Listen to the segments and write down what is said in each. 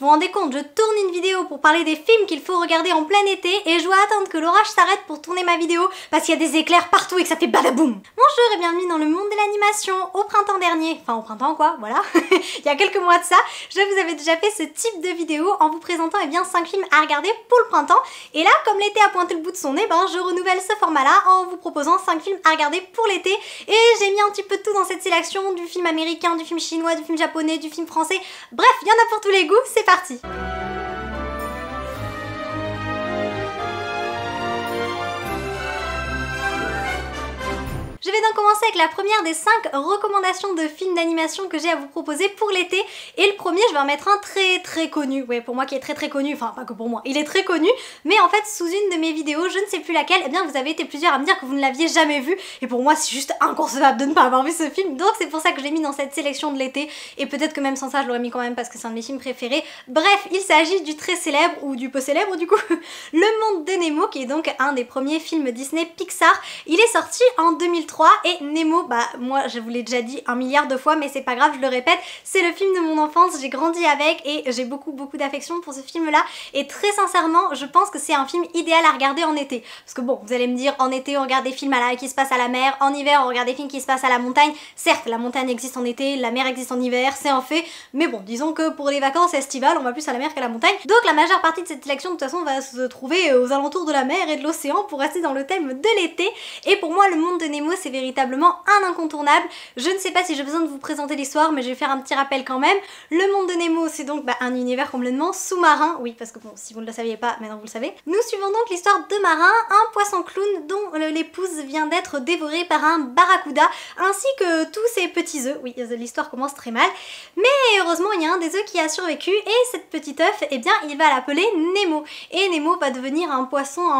Vous vous rendez compte, je tourne une vidéo pour parler des films qu'il faut regarder en plein été et je dois attendre que l'orage s'arrête pour tourner ma vidéo parce qu'il y a des éclairs partout et que ça fait badaboum. Bonjour et bienvenue dans le monde de l'animation. Au printemps dernier, enfin au printemps quoi, voilà, il y a quelques mois de ça, je vous avais déjà fait ce type de vidéo en vous présentant 5 films à regarder pour le printemps. Et là, comme l'été a pointé le bout de son nez, je renouvelle ce format-là en vous proposant 5 films à regarder pour l'été. Et j'ai mis un petit peu de tout dans cette sélection, du film américain, du film chinois, du film japonais, du film français. Bref, il y en a pour tous les goûts, c'est parti. Je vais donc commencer avec la première des 5 recommandations de films d'animation que j'ai à vous proposer pour l'été. Et le premier, je vais en mettre un très connu. Ouais, pour moi qui est très connu, enfin pas que pour moi, il est très connu. Mais en fait, sous une de mes vidéos, je ne sais plus laquelle, vous avez été plusieurs à me dire que vous ne l'aviez jamais vu. Et pour moi, c'est juste inconcevable de ne pas avoir vu ce film. Donc c'est pour ça que je l'ai mis dans cette sélection de l'été. Et peut-être que même sans ça, je l'aurais mis quand même parce que c'est un de mes films préférés. Bref, il s'agit du très célèbre, ou du peu célèbre du coup, Le Monde de Nemo, qui est donc un des premiers films Disney Pixar. Il est sorti en 2003. Et Nemo, moi je vous l'ai déjà dit 1 milliard de fois mais c'est pas grave, je le répète, c'est le film de mon enfance, j'ai grandi avec et j'ai beaucoup d'affection pour ce film là et très sincèrement je pense que c'est un film idéal à regarder en été. Parce que bon, vous allez me dire en été on regarde des films qui se passent à la mer, en hiver on regarde des films qui se passent à la montagne. Certes la montagne existe en été, la mer existe en hiver, c'est un fait, mais bon disons que pour les vacances estivales on va plus à la mer qu'à la montagne. Donc la majeure partie de cette sélection de toute façon va se trouver aux alentours de la mer et de l'océan pour rester dans le thème de l'été. Et pour moi Le Monde de Nemo c'est véritablement un incontournable. Je ne sais pas si j'ai besoin de vous présenter l'histoire mais je vais faire un petit rappel quand même. Le Monde de Nemo c'est donc un univers complètement sous-marin, oui parce que bon si vous ne le saviez pas maintenant vous le savez. Nous suivons donc l'histoire de Marin, un poisson clown dont l'épouse vient d'être dévorée par un barracuda ainsi que tous ses petits œufs. Oui l'histoire commence très mal mais heureusement il y a un des œufs qui a survécu et cette petite œuf il va l'appeler Nemo et Nemo va devenir un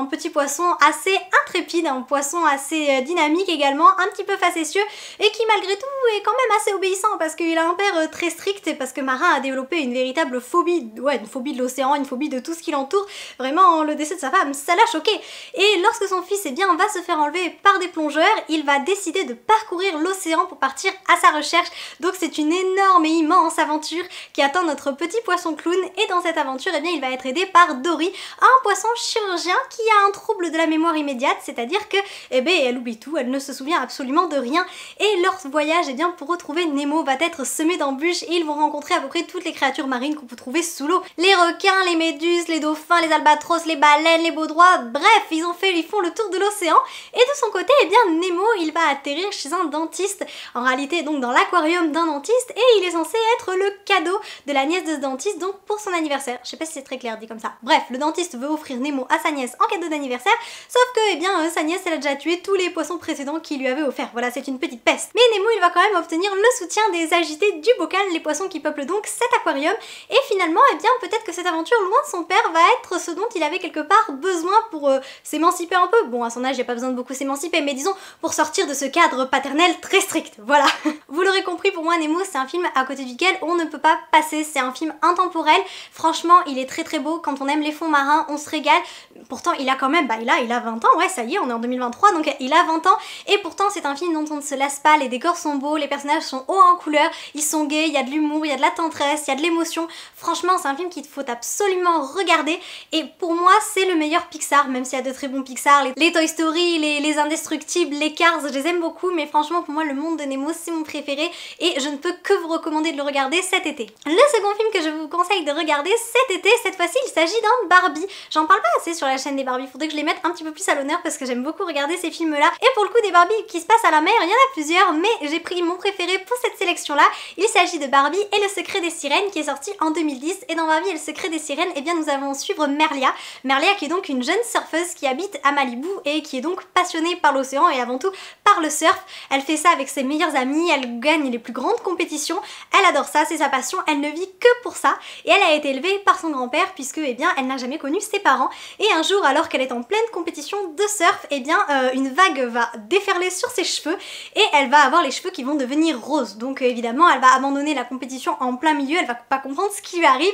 petit poisson assez intrépide, un poisson assez dynamique également, un petit peu facétieux et qui malgré tout est quand même assez obéissant parce qu'il a un père très strict et parce que Marin a développé une véritable phobie, une phobie de l'océan, une phobie de tout ce qui l'entoure. Vraiment le décès de sa femme ça l'a choqué et lorsque son fils va se faire enlever par des plongeurs, il va décider de parcourir l'océan pour partir à sa recherche. Donc c'est une énorme et immense aventure qui attend notre petit poisson clown et dans cette aventure il va être aidé par Dory, un poisson chirurgien qui a un trouble de la mémoire immédiate, c'est-à-dire que elle oublie tout, elle ne se souvient absolument de rien et leur voyage pour retrouver Nemo va être semé d'embûches et ils vont rencontrer à peu près toutes les créatures marines qu'on peut trouver sous l'eau. Les requins, les méduses, les dauphins, les albatros, les baleines, les baudroies, bref ils font le tour de l'océan et de son côté Nemo il va atterrir chez un dentiste, en réalité donc dans l'aquarium d'un dentiste et il est censé être le cadeau de la nièce de ce dentiste donc pour son anniversaire. Je sais pas si c'est très clair dit comme ça. Bref, le dentiste veut offrir Nemo à sa nièce en cadeau d'anniversaire sauf que sa nièce elle a déjà tué tous les poissons précédents qu'il lui avait offert. Voilà, c'est une petite peste. Mais Nemo il va quand même obtenir le soutien des agités du bocal, les poissons qui peuplent donc cet aquarium et finalement peut-être que cette aventure loin de son père va être ce dont il avait quelque part besoin pour s'émanciper un peu. Bon à son âge il n'y a pas besoin de beaucoup s'émanciper mais disons pour sortir de ce cadre paternel très strict, voilà. Vous l'aurez compris, pour moi Nemo c'est un film à côté duquel on ne peut pas passer, c'est un film intemporel. Franchement il est très beau, quand on aime les fonds marins on se régale. Pourtant il a quand même, il a 20 ans, ouais ça y est on est en 2023 donc il a 20 ans et pourtant c'est un film dont on ne se lasse pas, les décors sont beaux, les personnages sont hauts en couleur, ils sont gays, il y a de l'humour, il y a de la tendresse, il y a de l'émotion. Franchement c'est un film qu'il faut absolument regarder et pour moi c'est le meilleur Pixar, même s'il y a de très bons Pixar, les Toy Story, les Indestructibles, les Cars, je les aime beaucoup mais franchement pour moi Le Monde de Nemo c'est mon préféré et je ne peux que vous recommander de le regarder cet été. Le second film que je vous conseille de regarder cet été, cette fois-ci il s'agit d'un Barbie. J'en parle pas assez sur la chaîne des Barbie, faudrait que je les mette un petit peu plus à l'honneur parce que j'aime beaucoup regarder ces films là et pour le coup des Barbie qui se passent à la mer, il y en a plusieurs mais j'ai pris mon préféré pour cette sélection là. Il s'agit de Barbie et le secret des sirènes qui est sorti en 2010 et dans Barbie et le secret des sirènes nous allons suivre Merlia. Merlia qui est donc une jeune surfeuse qui habite à Malibu et qui est donc passionnée par l'océan et avant tout par le surf. Elle fait ça avec ses meilleurs amis, elle gagne les plus grandes compétitions, elle adore ça, c'est sa passion, elle ne vit que pour ça et elle a été élevée par son grand-père puisque elle n'a jamais connu ses parents et un jour alors qu'elle est en pleine compétition de surf une vague va déferler sur sur ses cheveux et elle va avoir les cheveux qui vont devenir roses. Donc évidemment elle va abandonner la compétition en plein milieu, elle va pas comprendre ce qui lui arrive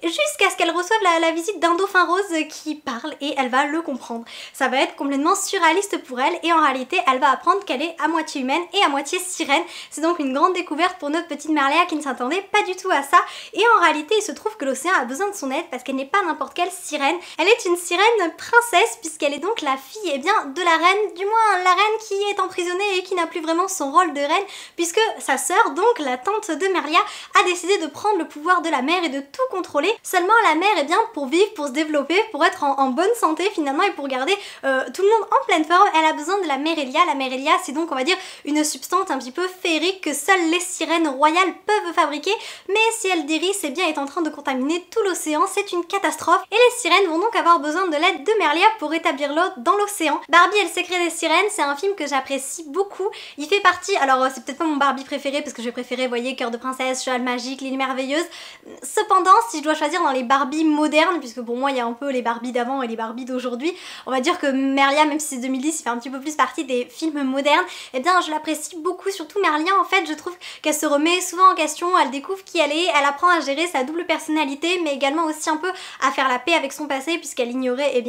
jusqu'à ce qu'elle reçove la visite d'un dauphin rose qui parle et elle va le comprendre. Ça va être complètement surréaliste pour elle et en réalité elle va apprendre qu'elle est à moitié humaine et à moitié sirène. C'est donc une grande découverte pour notre petite Merlia qui ne s'attendait pas du tout à ça et en réalité il se trouve que l'océan a besoin de son aide parce qu'elle n'est pas n'importe quelle sirène. Elle est une sirène princesse puisqu'elle est donc la fille de la reine, du moins la reine qui est emprisonnée et qui n'a plus vraiment son rôle de reine puisque sa sœur, donc la tante de Merlia, a décidé de prendre le pouvoir de la mer et de tout contrôler. Seulement la mer, pour vivre, pour se développer, pour être en bonne santé finalement et pour garder tout le monde en pleine forme, elle a besoin de la Merelia. La Merelia c'est donc on va dire une substance un petit peu féerique que seules les sirènes royales peuvent fabriquer, mais si elle dérive, c'est bien est en train de contaminer tout l'océan, c'est une catastrophe et les sirènes vont donc avoir besoin de l'aide de Merlia pour rétablir l'ordre dans l'océan. Barbie et le secret des sirènes, c'est un film que j'apprécie beaucoup. Il fait partie, alors c'est peut-être pas mon Barbie préféré parce que je vais préférer, vous voyez, Cœur de princesse, Cheval magique, L'île merveilleuse. Cependant, si je dois choisir dans les Barbie modernes, puisque pour moi il y a un peu les Barbie d'avant et les Barbie d'aujourd'hui, on va dire que Merlia, même si c'est 2010, il fait un petit peu plus partie des films modernes, et bien je l'apprécie beaucoup, surtout Merlia en fait, je trouve qu'elle se remet souvent en question, elle découvre qui elle est, elle apprend à gérer sa double personnalité, mais également aussi un peu à faire la paix avec son passé puisqu'elle ignorait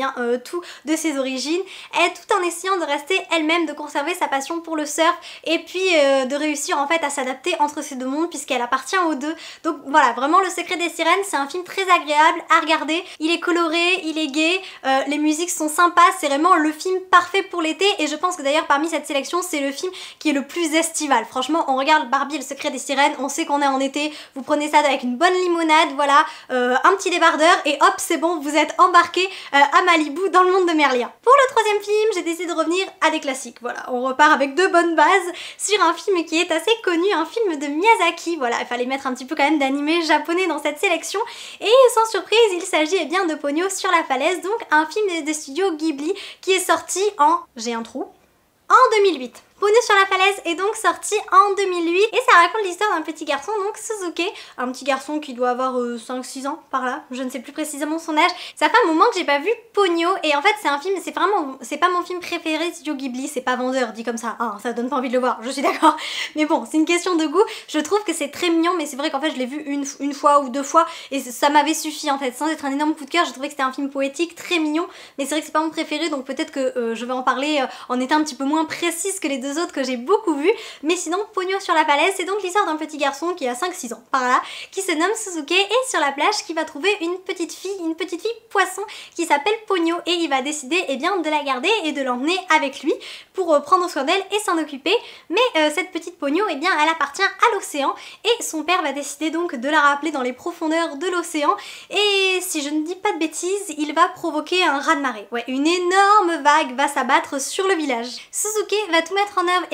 tout de ses origines, et tout en essayant de rester elle-même, de conserver sa passion pour le surf et puis de réussir en fait à s'adapter entre ces deux mondes puisqu'elle appartient aux deux. Donc voilà, vraiment Le secret des sirènes, c'est un film très agréable à regarder, il est coloré, il est gai, les musiques sont sympas, c'est vraiment le film parfait pour l'été et je pense que d'ailleurs parmi cette sélection c'est le film qui est le plus estival. Franchement on regarde Barbie et le secret des sirènes, on sait qu'on est en été, vous prenez ça avec une bonne limonade, voilà, un petit débardeur et hop c'est bon, vous êtes embarqué à Malibu dans le monde de Merlia. Pour le troisième film, j'ai décidé de revenir à des classiques, voilà, on repart avec de bonnes bases sur un film qui est assez connu, un film de Miyazaki, voilà, il fallait mettre un petit peu quand même d'animé japonais dans cette sélection et sans surprise il s'agit bien de Ponyo sur la falaise, donc un film des studios Ghibli qui est sorti en... j'ai un trou... en 2008. Ponyo sur la falaise est donc sorti en 2008 et ça raconte l'histoire d'un petit garçon, donc Suzuki, un petit garçon qui doit avoir 5-6 ans par là, je ne sais plus précisément son âge. Ça fait un moment que j'ai pas vu Ponyo et en fait c'est un film, c'est pas mon film préféré Studio Ghibli, c'est pas vendeur dit comme ça, hein, ça donne pas envie de le voir, je suis d'accord, mais bon c'est une question de goût, je trouve que c'est très mignon mais c'est vrai qu'en fait je l'ai vu une fois ou deux fois et ça m'avait suffi en fait, sans être un énorme coup de cœur, je trouvais que c'était un film poétique, très mignon, mais c'est vrai que c'est pas mon préféré donc peut-être que je vais en parler en étant un petit peu moins précise que les deux autres que j'ai beaucoup vu, mais sinon Ponyo sur la falaise c'est donc l'histoire d'un petit garçon qui a 5-6 ans par là, qui se nomme Suzuki et sur la plage qui va trouver une petite fille poisson qui s'appelle Ponyo et il va décider de la garder et de l'emmener avec lui pour prendre soin d'elle et s'en occuper, mais cette petite Ponyo elle appartient à l'océan et son père va décider donc de la rappeler dans les profondeurs de l'océan et si je ne dis pas de bêtises il va provoquer un raz-de-marée, ouais, une énorme vague va s'abattre sur le village. Suzuki va tout mettre en œuvre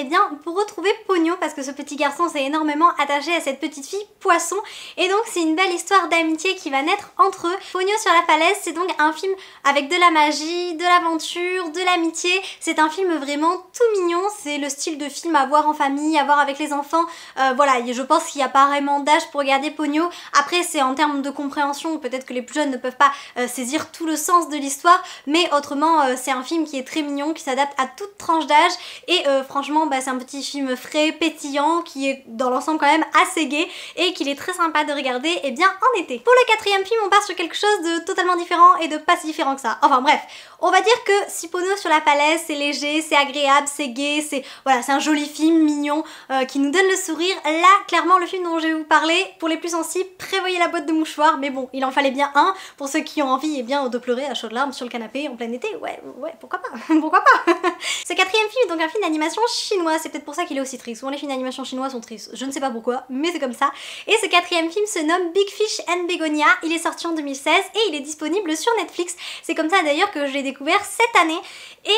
pour retrouver Ponyo parce que ce petit garçon s'est énormément attaché à cette petite fille poisson et donc c'est une belle histoire d'amitié qui va naître entre eux. Ponyo sur la falaise c'est donc un film avec de la magie, de l'aventure, de l'amitié, c'est un film vraiment tout mignon, c'est le style de film à voir en famille, à voir avec les enfants, voilà, je pense qu'il n'y a pas vraiment d'âge pour regarder Ponyo, après c'est en termes de compréhension, peut-être que les plus jeunes ne peuvent pas saisir tout le sens de l'histoire, mais autrement c'est un film qui est très mignon, qui s'adapte à toute tranche d'âge et franchement c'est un petit film frais, pétillant, qui est dans l'ensemble quand même assez gai et qu'il est très sympa de regarder en été. Pour le quatrième film, on part sur quelque chose de totalement différent et de pas si différent que ça. Enfin bref, on va dire que si Ponyo sur la falaise c'est léger, c'est agréable, c'est gai, c'est voilà, c'est un joli film mignon qui nous donne le sourire. Là, clairement, le film dont je vais vous parler, pour les plus sensibles, prévoyez la boîte de mouchoirs, mais bon, il en fallait bien un pour ceux qui ont envie de pleurer à chaudes larmes sur le canapé en plein été. Ouais, pourquoi pas, pourquoi pas. Ce quatrième film est donc un film d'animation chinois, c'est peut-être pour ça qu'il est aussi triste. Souvent les films d'animation chinois sont tristes, je ne sais pas pourquoi, mais c'est comme ça. Et ce quatrième film se nomme Big Fish and Begonia, il est sorti en 2016 et il est disponible sur Netflix. C'est comme ça d'ailleurs que je l'ai découvert cette année et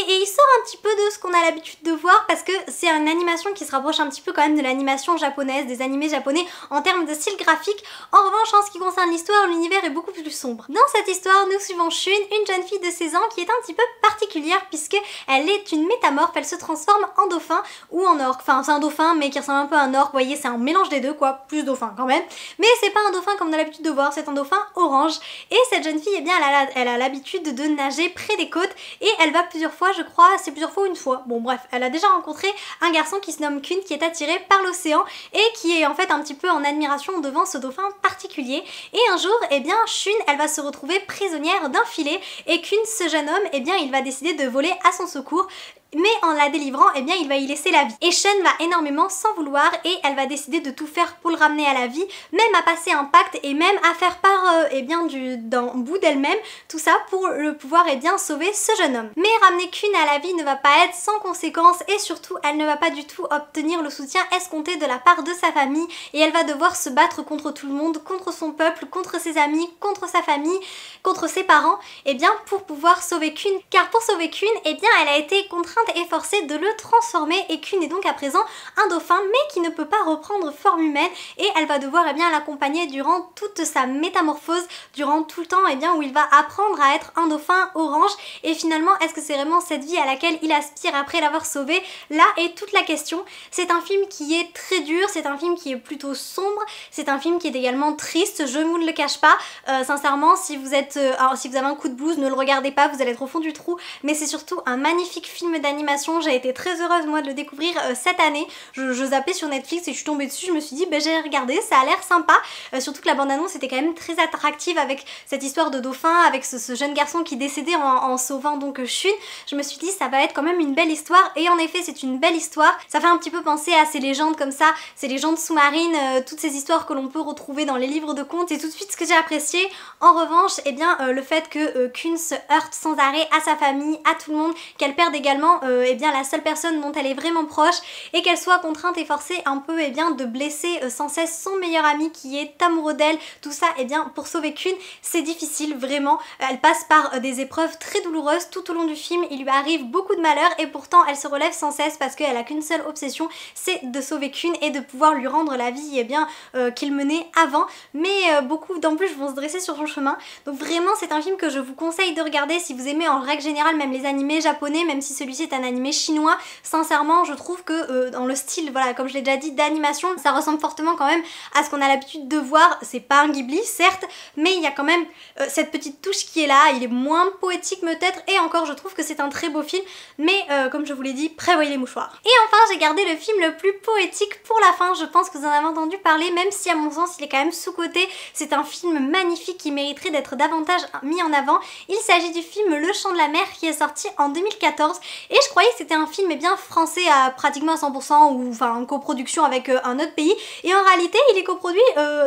il sort un petit peu de ce qu'on a l'habitude de voir parce que c'est une animation qui se rapproche un petit peu quand même de l'animation japonaise, des animés japonais en termes de style graphique. En revanche, en ce qui concerne l'histoire, l'univers est beaucoup plus sombre. Dans cette histoire, nous suivons Shun, une jeune fille de 16 ans qui est un petit peu particulière puisque elle est une métamorphe, elle se transforme transforme en dauphin ou en orque. Enfin c'est un dauphin mais qui ressemble un peu à un orque, vous voyez c'est un mélange des deux quoi, plus dauphin quand même. Mais c'est pas un dauphin comme on a l'habitude de voir, c'est un dauphin orange. Et cette jeune fille, eh bien elle a l'habitude de nager près des côtes et elle va plusieurs fois, je crois, c'est plusieurs fois ou une fois. Bon bref, elle a déjà rencontré un garçon qui se nomme Kun qui est attiré par l'océan et qui est en fait un petit peu en admiration devant ce dauphin particulier. Et un jour, eh bien Shun, elle va se retrouver prisonnière d'un filet et Kun, ce jeune homme, eh bien il va décider de voler à son secours. Mais en la délivrant, eh bien il va y laisser la vie. Et Shun va énormément s'en vouloir et elle va décider de tout faire pour le ramener à la vie, même à passer un pacte et même à faire part eh bien d'un bout d'elle-même, tout ça pour le pouvoir eh bien sauver ce jeune homme. Mais ramener Kun à la vie ne va pas être sans conséquences et surtout elle ne va pas du tout obtenir le soutien escompté de la part de sa famille et elle va devoir se battre contre tout le monde, contre son peuple, contre ses amis, contre sa famille, contre ses parents, eh bien pour pouvoir sauver Kun. Car pour sauver Kun, eh bien elle a été contrainte et forcée de le transformer et Kun est donc à présent un dauphin mais qui ne peut pas reprendre forme humaine et elle va devoir eh bien l'accompagner durant toute sa métamorphose, durant tout le temps eh bien où il va apprendre à être un dauphin orange. Et finalement, est-ce que c'est vraiment cette vie à laquelle il aspire après l'avoir sauvé? Là est toute la question. C'est un film qui est très dur, c'est un film qui est plutôt sombre, c'est un film qui est également triste, je ne vous le cache pas. Sincèrement, si vous êtes si vous avez un coup de blues, ne le regardez pas, vous allez être au fond du trou, mais c'est surtout un magnifique film d'animation. J'ai été très heureuse moi de le découvrir cette année. Je zappais sur Netflix et je suis tombée dessus, je me suis dit j'ai regardé, ça a l'air sympa, surtout que la bande-annonce était quand même très attractive avec cette histoire de dauphin, avec ce jeune garçon qui décédait en sauvant donc Shun. Je me suis dit ça va être quand même une belle histoire et en effet c'est une belle histoire. Ça fait un petit peu penser à ces légendes comme ça, ces légendes sous-marines, toutes ces histoires que l'on peut retrouver dans les livres de contes. Et tout de suite ce que j'ai apprécié en revanche, eh bien le fait que Kun se heurte sans arrêt à sa famille, à tout le monde, qu'elle perde également eh bien la seule personne dont elle est vraiment proche et qu'elle soit contrainte et forcée un peu eh bien de blesser sans cesse son meilleur ami qui est amoureux d'elle. Tout ça eh bien pour sauver Kun, c'est difficile vraiment. Elle passe par des épreuves très douloureuses tout au long du film, il lui arrive beaucoup de malheurs et pourtant elle se relève sans cesse parce qu'elle a qu'une seule obsession, c'est de sauver Kun et de pouvoir lui rendre la vie eh bien qu'il menait avant. Mais beaucoup d'en plus vont se dresser sur son chemin. Donc vraiment c'est un film que je vous conseille de regarder si vous aimez en règle générale même les animés japonais, même si celui-ci est un animé chinois. Sincèrement je trouve que dans le style, voilà, comme je l'ai déjà dit, d'animation, ça ressemble fortement quand même à ce qu'on a l'habitude de voir. C'est pas un Ghibli certes, mais il y a quand même cette petite touche qui est là. Il est moins poétique peut-être et encore je trouve que c'est un très beau film, mais comme je vous l'ai dit, prévoyez les mouchoirs. Et enfin j'ai gardé le film le plus poétique pour la fin. Je pense que vous en avez entendu parler, même si à mon sens il est quand même sous-coté. C'est un film magnifique qui mériterait d'être davantage mis en avant. Il s'agit du film Le Chant de la Mer qui est sorti en 2014 et je croyais que c'était un film eh bien français à pratiquement à 100% ou enfin en coproduction avec un autre pays et en réalité il est coproduit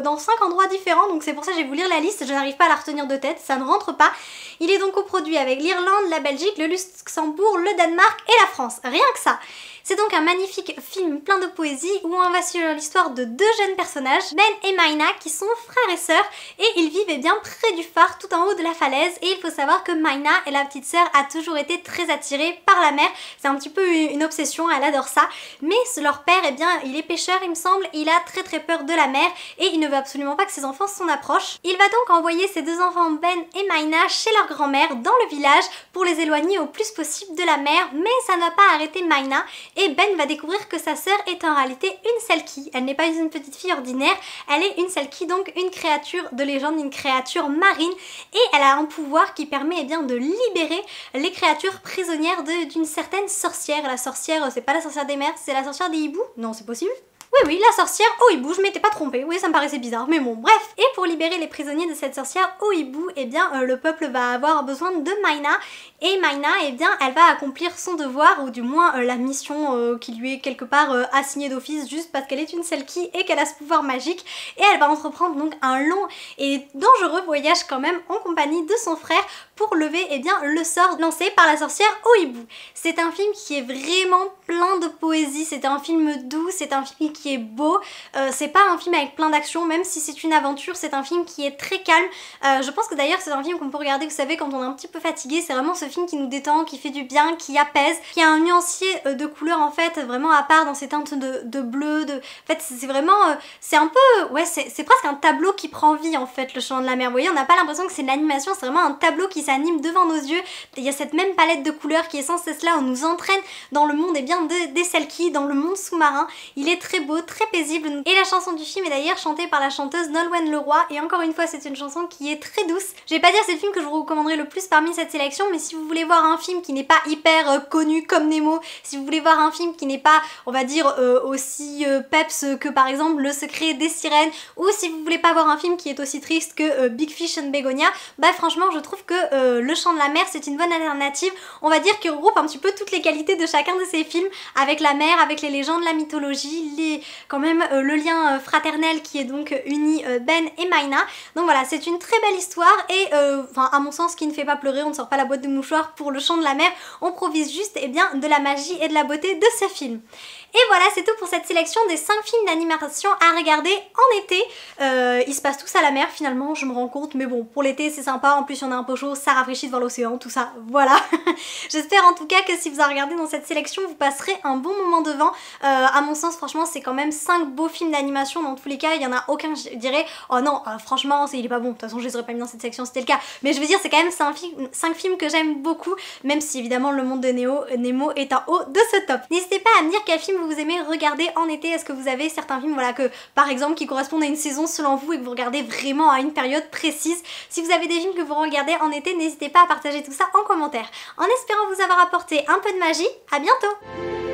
dans 5 endroits différents, donc c'est pour ça que je vais vous lire la liste, je n'arrive pas à la retenir de tête, ça ne rentre pas. Il est donc coproduit avec l'Irlande, la Belgique, le Luxembourg, le Danemark et la France, rien que ça. C'est donc un magnifique film plein de poésie où on va suivre l'histoire de deux jeunes personnages, Ben et Maina, qui sont frères et sœurs et ils vivent eh bien près du phare tout en haut de la falaise. Et il faut savoir que Maina et la petite sœur a toujours été très attirée par la mer, c'est un petit peu une obsession, elle adore ça. Mais leur père eh bien il est pêcheur il me semble, il a très peur de la mer et il ne veut absolument pas que ses enfants s'en approchent. Il va donc envoyer ses deux enfants Ben et Maina chez leur grand-mère dans le village pour les éloigner au plus possible de la mer, mais ça n'a pas arrêté Maina. Et Ben va découvrir que sa sœur est en réalité une Selkie. Elle n'est pas une petite fille ordinaire, elle est une Selkie, donc une créature de légende, une créature marine, et elle a un pouvoir qui permet eh bien de libérer les créatures prisonnières d'une certaine sorcière. La sorcière, c'est pas la sorcière des mers, c'est la sorcière des hiboux? Non, c'est possible? Oui, la sorcière au hibou, je m'étais pas trompée, oui ça me paraissait bizarre, mais bon, bref. Et pour libérer les prisonniers de cette sorcière au hibou, eh bien le peuple va avoir besoin de Maina, et Maina, eh bien elle va accomplir son devoir, ou du moins la mission qui lui est quelque part assignée d'office, juste parce qu'elle est une Selkie et qu'elle a ce pouvoir magique, et elle va entreprendre donc un long et dangereux voyage quand même en compagnie de son frère pour lever eh bien le sort lancé par la sorcière au hibou. C'est un film qui est vraiment plein de poésie, c'est un film doux, c'est un film qui est beau, c'est pas un film avec plein d'action, même si c'est une aventure, c'est un film qui est très calme. Je pense que d'ailleurs c'est un film qu'on peut regarder, vous savez, quand on est un petit peu fatigué, c'est vraiment ce film qui nous détend, qui fait du bien, qui apaise, qui a un nuancier de couleurs en fait vraiment à part dans ses teintes de bleu, en fait c'est vraiment, c'est un peu, ouais c'est presque un tableau qui prend vie en fait, Le Chant de la Mer. Vous voyez, on n'a pas l'impression que c'est de l'animation, c'est vraiment un tableau qui s'anime devant nos yeux. Il y a cette même palette de couleurs qui est sans cesse là, on nous entraîne dans le monde des Selkies, dans le monde sous-marin. Il est très beau, très paisible. Et la chanson du film est d'ailleurs chantée par la chanteuse Nolwenn Leroy, et encore une fois c'est une chanson qui est très douce. Je vais pas dire c'est le film que je vous recommanderais le plus parmi cette sélection, mais si vous voulez voir un film qui n'est pas hyper connu comme Nemo, si vous voulez voir un film qui n'est pas, on va dire, aussi peps que par exemple Le Secret des Sirènes, ou si vous voulez pas voir un film qui est aussi triste que Big Fish and Begonia, bah franchement je trouve que Le Chant de la Mer c'est une bonne alternative, on va dire qu'il regroupe un petit peu toutes les qualités de chacun de ces films, avec la mer, avec les légendes, la mythologie, quand même le lien fraternel qui est donc uni Ben et Maina. Donc voilà, c'est une très belle histoire et enfin à mon sens qui ne fait pas pleurer, on ne sort pas la boîte de mouchoirs pour Le Chant de la Mer, on provise juste bien de la magie et de la beauté de ce film. Et voilà, c'est tout pour cette sélection des 5 films d'animation à regarder en été. Ils se passent tous à la mer finalement, je me rends compte, mais bon, pour l'été c'est sympa, en plus il y en a un peu chaud, ça rafraîchit devant l'océan, tout ça, voilà. J'espère en tout cas que si vous en regardez dans cette sélection, vous passerez un bon moment devant. À mon sens, franchement, c'est quand même 5 beaux films d'animation, dans tous les cas, il y en a aucun, je dirais, oh non, franchement, il est pas bon, de toute façon je les aurais pas mis dans cette sélection si c'était le cas, mais je veux dire, c'est quand même 5 films que j'aime beaucoup, même si évidemment le monde de Nemo est en haut de ce top. N'hésitez pas à me dire quel film vous aimez regarder en été. Est-ce que vous avez certains films, voilà, que par exemple qui correspondent à une saison selon vous et que vous regardez vraiment à une période précise? Si vous avez des films que vous regardez en été, n'hésitez pas à partager tout ça en commentaire. En espérant vous avoir apporté un peu de magie, à bientôt!